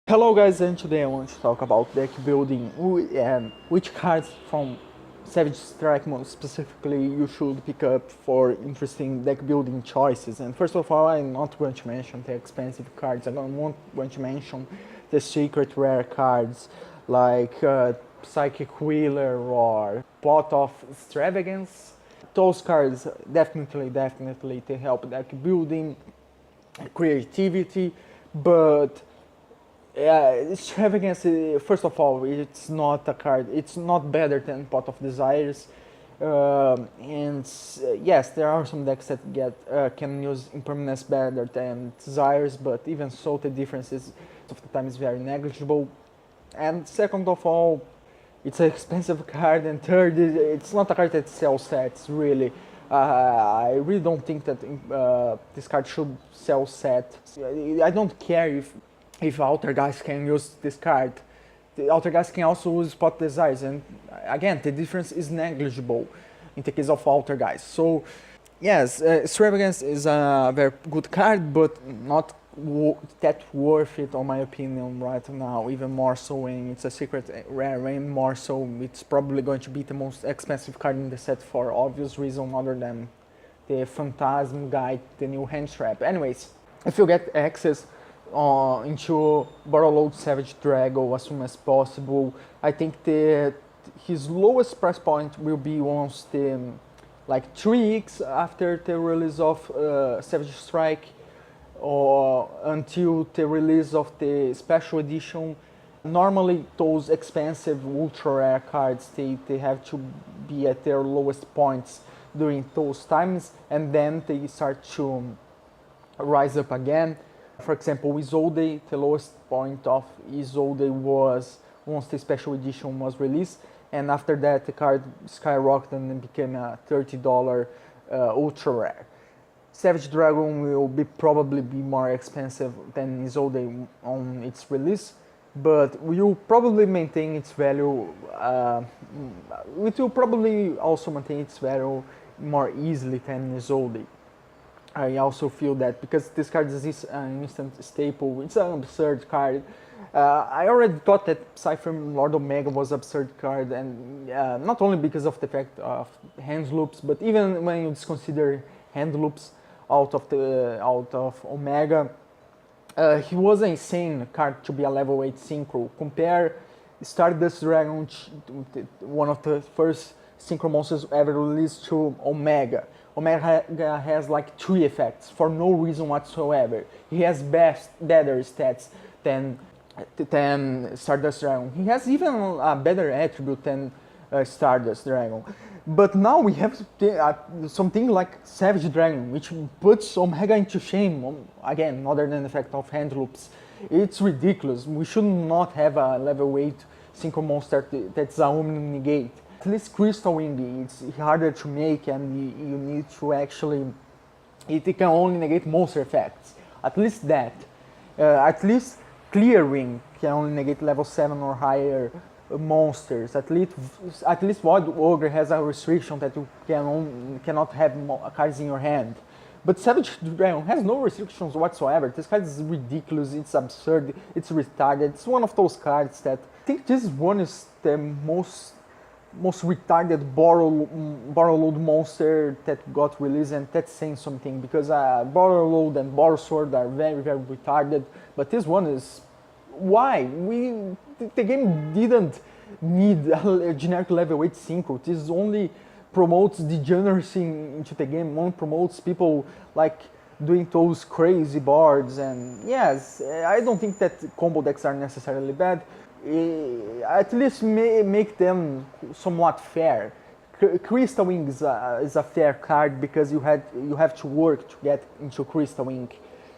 Hello guys, and today I want to talk about deck building and which cards from Savage Strike most specifically you should pick up for interesting deck building choices. And first of all, I'm not going to mention the expensive cards. I'm going to mention the secret rare cards like Psychic Wheeler or Pot of Extravagance. Those cards definitely they help deck building, creativity, but Extravagance, first of all, it's not a card, it's not better than Pot of Desires. Yes, there are some decks that can use Impermanence better than Desires, but even so, the differences of the time is very negligible. And second of all, it's an expensive card, and third, it's not a card that sells sets, really. I really don't think that this card should sell sets. I don't care if Altergeist can use this card. The Altergeist can also use Pot Desires, and again, the difference is negligible in the case of Altergeist. So, yes, Extravagance is a very good card, but not that worth it, on my opinion, right now. Even more so when it's a secret rare, and more so it's probably going to be the most expensive card in the set for obvious reason other than the Phantasm Guide, the new hand trap. Anyways, if you get access into Borrowload Savage Dragon as soon as possible, I think his lowest price point will be once like 3 weeks after the release of Savage Strike, or until the release of the special edition. Normally those expensive ultra rare cards, they have to be at their lowest points during those times, and then they start to rise up again. For example, Isolde, the lowest point of Isolde was once the special edition was released, and after that the card skyrocketed and became a $30 ultra rare. Savage Dragon will probably be more expensive than Isolde on its release, but will probably maintain its value. It will probably also maintain its value more easily than Isolde. I also feel that because this card is an instant staple, it's an absurd card. I already thought that Cypher Lord Omega was an absurd card, and not only because of the fact of hand loops, but even when you consider hand loops out of Omega, he was an insane card to be a level 8 synchro. Compare Stardust Dragon, one of the first synchro monsters ever released, to Omega. Omega has like 3 effects for no reason whatsoever. He has better stats than Stardust Dragon. He has even a better attribute than Stardust Dragon. But now we have something like Savage Dragon, which puts Omega into shame, again, other than the fact of hand loops. It's ridiculous. We should not have a level 8 synchro monster that's a Omni Negate. At least Crystal Wing, it's harder to make, and you need to actually, it can only negate monster effects. At least that. At least Clear Ring can only negate level 7 or higher monsters. At least Void Ogre has a restriction that you cannot have cards in your hand. But Savage Dragon has no restrictions whatsoever. This card is ridiculous, it's absurd, it's retarded. It's one of those cards that I think this one is the most retarded Borrowload monster that got released, and that's saying something, because Borrowload and Borrowsword are very, very retarded, but this one is... Why? The game didn't need a generic level 8 synchro. This only promotes degeneracy into the game, only promotes people like doing those crazy boards, and yes, I don't think that combo decks are necessarily bad. At least make them somewhat fair. Crystal Wing is a fair card because you have to work to get into Crystal Wing.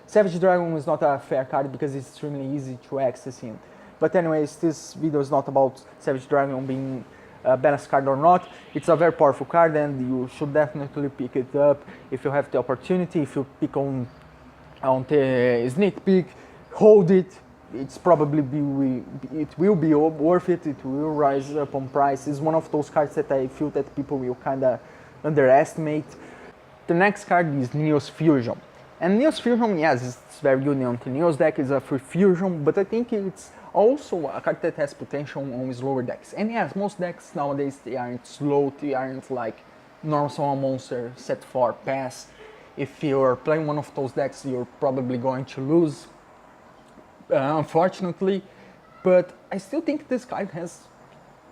Savage Dragon is not a fair card because it's extremely easy to access him. But anyways, this video is not about Savage Dragon being a balanced card or not. It's a very powerful card, and you should definitely pick it up if you have the opportunity. If you pick on the sneak peek, hold it. It will be worth it. It will rise up on price. It's one of those cards that I feel that people will kind of underestimate. The next card is Neos Fusion. And Neos Fusion, yes, it's very good on the Neos deck, is a free fusion, but I think it's also a card that has potential on slower decks. And yes, most decks nowadays, they aren't slow, they aren't like normal summon monster, set 4, pass. If you're playing one of those decks, you're probably going to lose, unfortunately. But I still think this card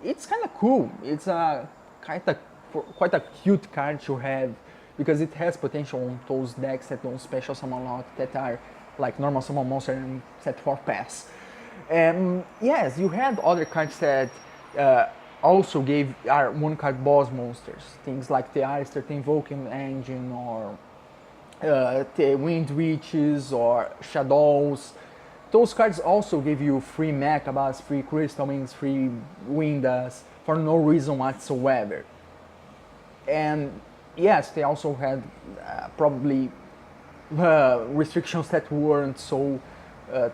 it's kind of cool. It's a quite a cute card to have, because it has potential on those decks that don't special summon a lot, that are like normal summon monster and set 4 pass. Yes, you had other cards that also are one card boss monsters, things like the Alistair, the Invoking Engine, or the Wind Witches, or Shadows. Those cards also give you free Mechabas, free Crystal Wings, free Windas, for no reason whatsoever. And yes, they also had probably restrictions that weren't so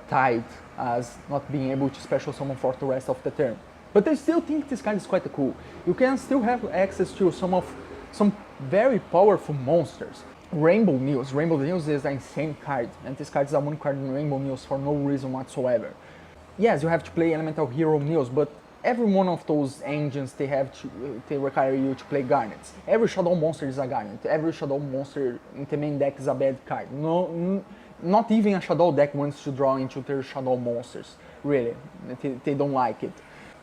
tight as not being able to special summon for the rest of the term. But I still think this card is quite cool. You can still have access to some very powerful monsters. Rainbow News. Rainbow News is an insane card, and this card is a one card in Rainbow News for no reason whatsoever. Yes, you have to play Elemental Hero News, but every one of those engines, they require you to play Garnets. Every Shadow monster is a Garnet. Every Shadow monster in the main deck is a bad card. Not even a Shadow deck wants to draw into their Shadow monsters. Really, they don't like it.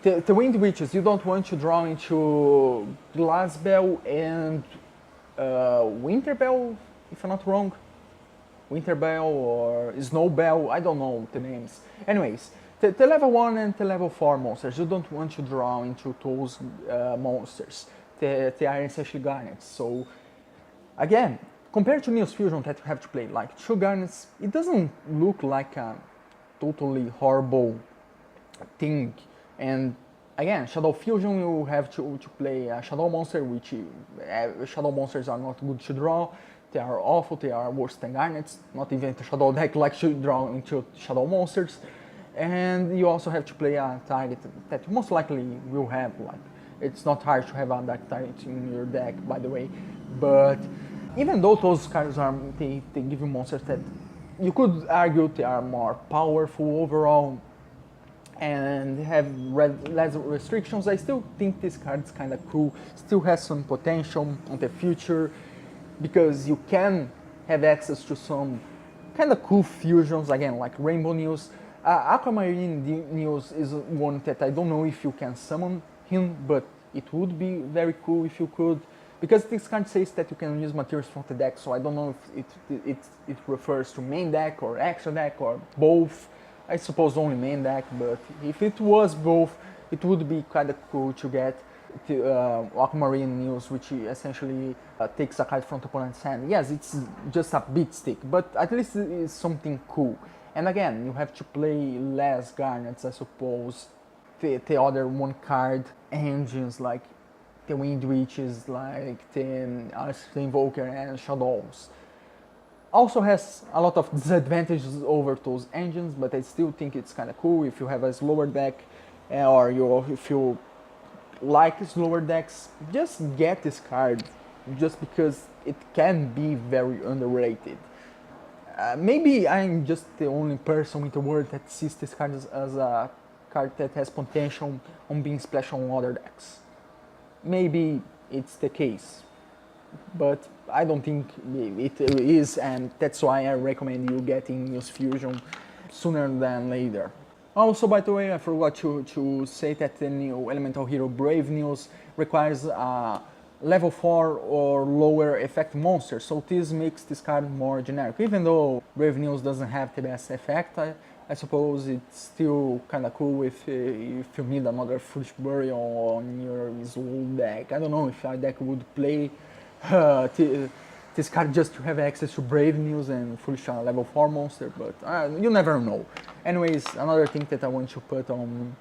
The Wind Witches, you don't want to draw into Glassbell and Winterbell, if I'm not wrong. Winterbell or Snowbell, I don't know the names. Anyways, the level 1 and the level 4 monsters, you don't want to draw into those monsters. They are essentially Garnets. So, again, compared to Neos Fusion that you have to play like 2 Garnets, it doesn't look like a totally horrible thing. And again, Shadow Fusion, you have to play a Shadow Monster, which Shadow Monsters are not good to draw. They are awful, they are worse than Garnets. Not even the Shadow deck likes to draw into Shadow Monsters. And you also have to play a target that you most likely will have. Like, it's not hard to have a dark target in your deck, by the way. But even though those cards they give you monsters that you could argue they are more powerful overall and have less restrictions, I still think this card is kind of cool, still has some potential on the future, because you can have access to some kind of cool fusions, again, like Rainbow News. Aquamarine News is one that I don't know if you can summon him, but it would be very cool if you could, because this card says that you can use materials from the deck, so I don't know if it refers to main deck or extra deck or both. I suppose only main deck, but if it was both, it would be kind of cool to get the Aquamarine News, which essentially takes a card from the opponent's hand. Yes, it's just a beat stick, but at least it's something cool. And again, you have to play less Garnets, I suppose. The other one card engines, like the Wind Witches, like the Invoker and Shadows. Also has a lot of disadvantages over those engines, but I still think it's kind of cool if you have a slower deck, or if you like slower decks, just get this card, just because it can be very underrated. Maybe I'm just the only person in the world that sees this card as a card that has potential on being splashed on other decks. Maybe it's the case, but I don't think it is, and that's why I recommend you getting Neos Fusion sooner than later. Also, by the way, I forgot to say that the new Elemental Hero Brave News requires a level 4 or lower effect monster, so this makes this card more generic. Even though Brave News doesn't have the best effect, I suppose it's still kind of cool if you need another Foolish Burial on your Soul deck. I don't know if your deck would play this card just to have access to Brave News and Foolish level 4 monster, but you never know. Anyways, another thing that I want to put on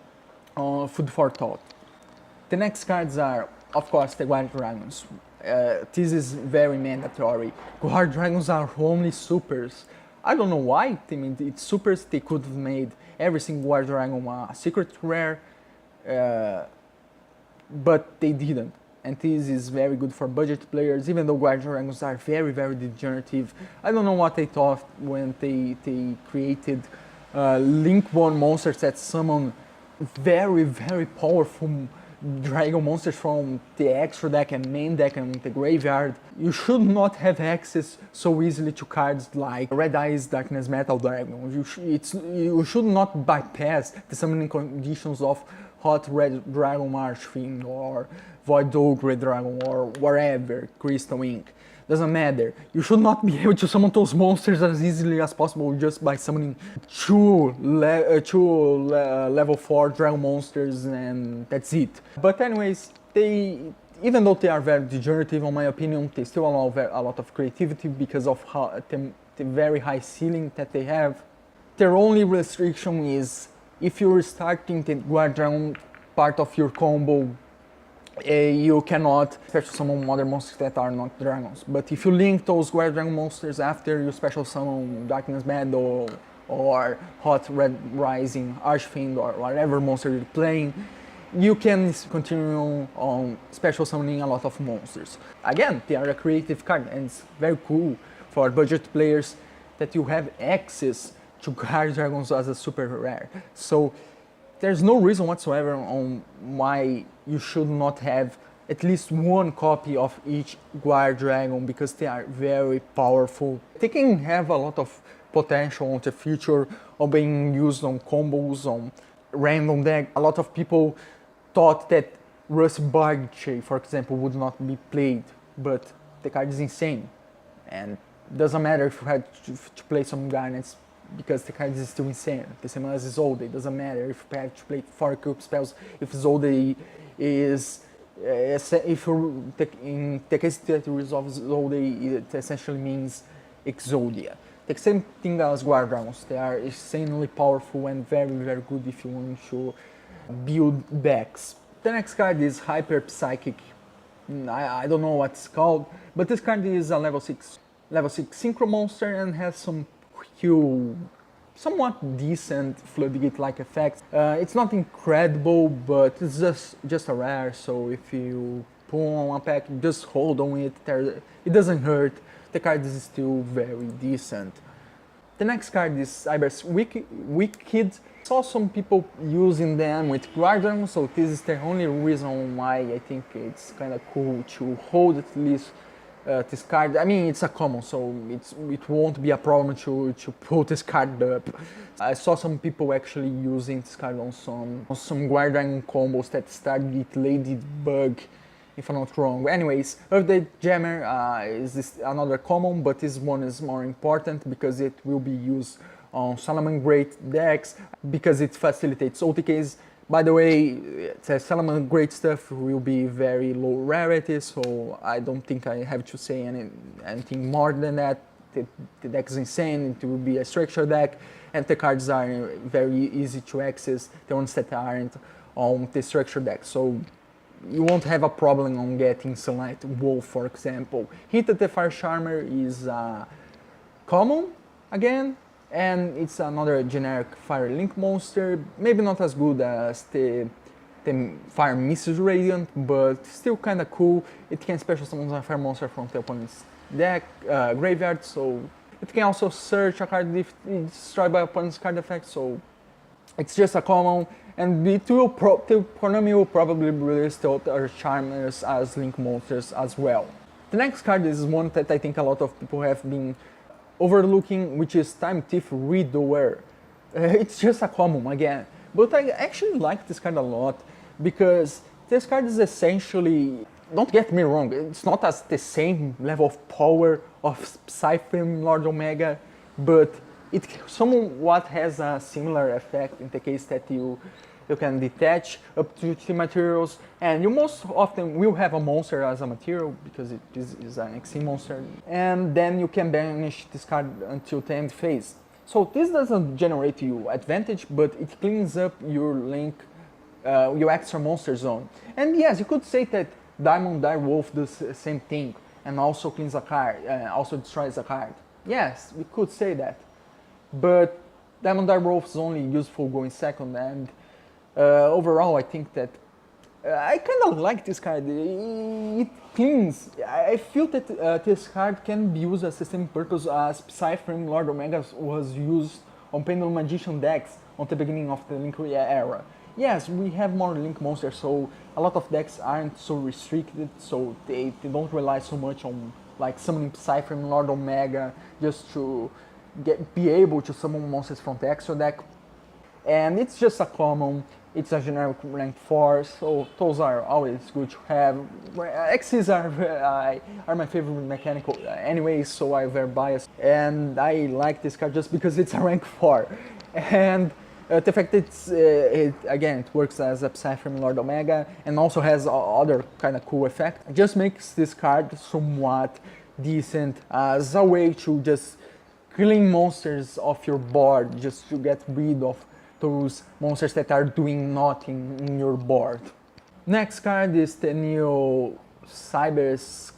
food for thought. The next cards are, of course, the Guard Dragons. This is very mandatory. Guard Dragons are only supers. I don't know why. I mean, it's supers. They could have made every single Guard Dragon a secret rare, but they didn't. and this is very good for budget players, even though Guard Dragons are very, very degenerative. I don't know what they thought when they created Link 1 monsters that summon very, very powerful dragon monsters from the extra deck and main deck and the graveyard. You should not have access so easily to cards like Red Eyes Darkness Metal Dragon. You should not bypass the summoning conditions of Hot Red Dragon Archfiend or Void Dog Red Dragon or whatever, Crystal Ink. Doesn't matter. You should not be able to summon those monsters as easily as possible just by summoning two level 4 dragon monsters and that's it. But anyways, even though they are very degenerative in my opinion, they still allow a lot of creativity because of the very high ceiling that they have. Their only restriction is if you're starting the Guard Dragon part of your combo, you cannot special summon other monsters that are not dragons. But if you link those Guard Dragon monsters after you special summon Darkness Meadow or Hot Red Rising Archfiend or whatever monster you're playing, you can continue on special summoning a lot of monsters. Again, they are a creative card and it's very cool for budget players that you have access to Guard Dragons as a super rare. So there's no reason whatsoever on why you should not have at least one copy of each Guard Dragon because they are very powerful. They can have a lot of potential in the future of being used on combos, on random deck. A lot of people thought that Rusty Barge, for example, would not be played, but the card is insane. And doesn't matter if you had to play some Garnets because the card is still insane. The same as Isolde, it doesn't matter if you have to play 4 equip spells, if Isolde is, if you in the case that you resolve Isolde, it essentially means Exodia. The same thing as Guard Dragons, they are insanely powerful and very, very good if you want to build decks. The next card is Hyper Psychic. I don't know what it's called, but this card is a level 6 synchro monster and has some somewhat decent floodgate-like effects. It's not incredible, but it's just a rare, so if you pull on a pack, just hold on it, it doesn't hurt. The card is still very decent. The next card is Cyber's Wicked. Saw some people using them with Guard Dragons, so this is the only reason why I think it's kind of cool to hold at least this card. I mean, it's a common, so it won't be a problem to pull this card up. I saw some people actually using this card on some Guard Dragon combos that started with Ladybug, if I'm not wrong. Anyways, Update Jammer is another common, but this one is more important because it will be used on Salamangreat decks because it facilitates OTKs. By the way, the Salamangreat stuff will be very low rarity, so I don't think I have to say anything more than that. The deck is insane, it will be a structure deck, and the cards are very easy to access, the ones that aren't on the structure deck. So you won't have a problem on getting Sunlight Wolf, for example. Hint the Fire Charmer is common again, and it's another generic Fire Link monster, maybe not as good as the Fire Mrs. Radiant, but still kinda cool. It can special summon a Fire monster from the opponent's deck, graveyard, so it can also search a card if it's destroyed by opponent's card effect, so it's just a common, and Konami will probably release the other Charmers as Link monsters as well. The next card is one that I think a lot of people have been overlooking, which is Time Thief Redoer. It's just a common again, but I actually like this card a lot because this card is essentially, don't get me wrong, it's not as the same level of power of Psyphim Lord Omega, but it somewhat has a similar effect in the case that you can detach up to 3 materials, and you most often will have a monster as a material because it is an XC monster, and then you can banish this card until the end phase. So this doesn't generate you advantage, but it cleans up your link, your extra monster zone. And yes, you could say that Diamond Dire Wolf does the same thing and also cleans a card, also destroys a card. Yes, we could say that, but Diamond Dire Wolf is only useful going second, and overall I think that I kind of like this card. It cleans. I feel that this card can be used as the same purpose as Psyframe Lord Omega was used on Pendulum Magician decks on the beginning of the Link era. Yes, we have more Link monsters, so a lot of decks aren't so restricted, so they don't rely so much on like summoning Psyframe Lord Omega just to be able to summon monsters from the extra deck. And it's just a common, it's a generic rank 4, so those are always good to have. X's are my favorite mechanical anyways, so I'm very biased. And I like this card just because it's a rank 4. And the fact that it works as a Psyframe Lord Omega and also has other kind of cool effect, it just makes this card somewhat decent as a way to just killing monsters off your board, just to get rid of those monsters that are doing nothing in your board. Next card is the new Cyber's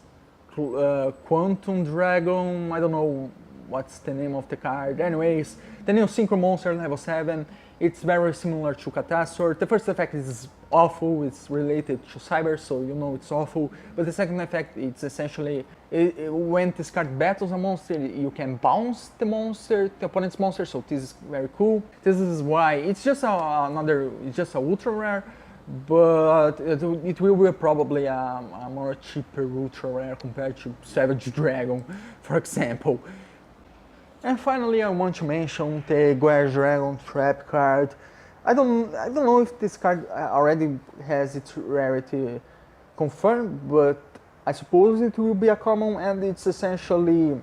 Quantum Dragon. I don't know what's the name of the card. Anyways, the new Synchro Monster level 7. It's very similar to Catastor. The first effect is awful, it's related to Cyber, so you know it's awful. But the second effect, it's essentially, when this card battles a monster, you can bounce the monster, the opponent's monster, so this is very cool. This is why, it's just it's just a ultra rare, but it will be probably a more cheaper ultra rare compared to Savage Dragon, for example. And finally, I want to mention the Guerre Dragon Trap card. I don't know if this card already has its rarity confirmed, but I suppose it will be a common, and it's essentially,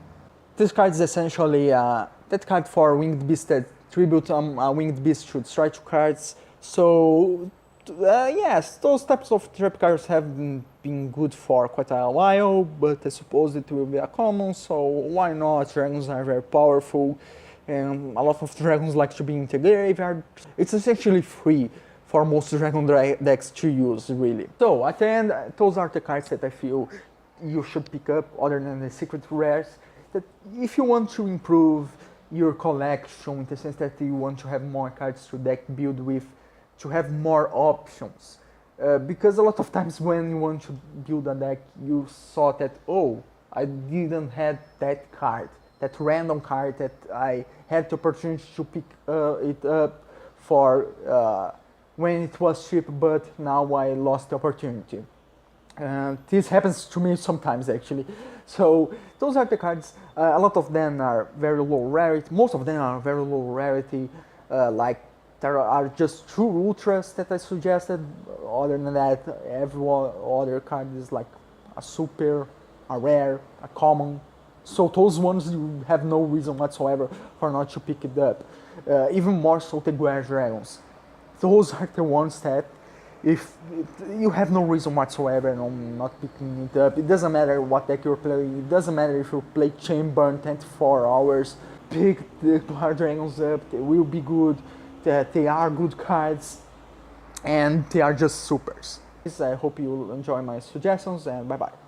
this card is essentially that card for Winged Beast that tribute a Winged Beast to destroy 2 cards. So yes, those types of trap cards have been good for quite a while, but I suppose it will be a common, so why not? Dragons are very powerful, and a lot of dragons like to be in the graveyard. It's essentially free for most dragon decks to use, really. So at the end, those are the cards that I feel you should pick up, other than the secret rares, that if you want to improve your collection, in the sense that you want to have more cards to deck build with, to have more options. Because a lot of times when you want to build a deck, you saw that, oh, I didn't have that card, that random card that I had the opportunity to pick it up for when it was cheap, but now I lost the opportunity. This happens to me sometimes, actually. So those are the cards. A lot of them are very low rarity. Most of them are very low rarity, like there are just 2 ultras that I suggested. Other than that, every other card is like a super, a rare, a common. So those ones you have no reason whatsoever for not to pick it up. Even more so the Guerre Dragons. Those are the ones that if you have no reason whatsoever on not picking it up. It doesn't matter what deck you're playing. It doesn't matter if you play Chainburn 24 hours. Pick the Guerre Dragons up. They will be good. They are good cards, and they are just supers. I hope you will enjoy my suggestions, and bye bye.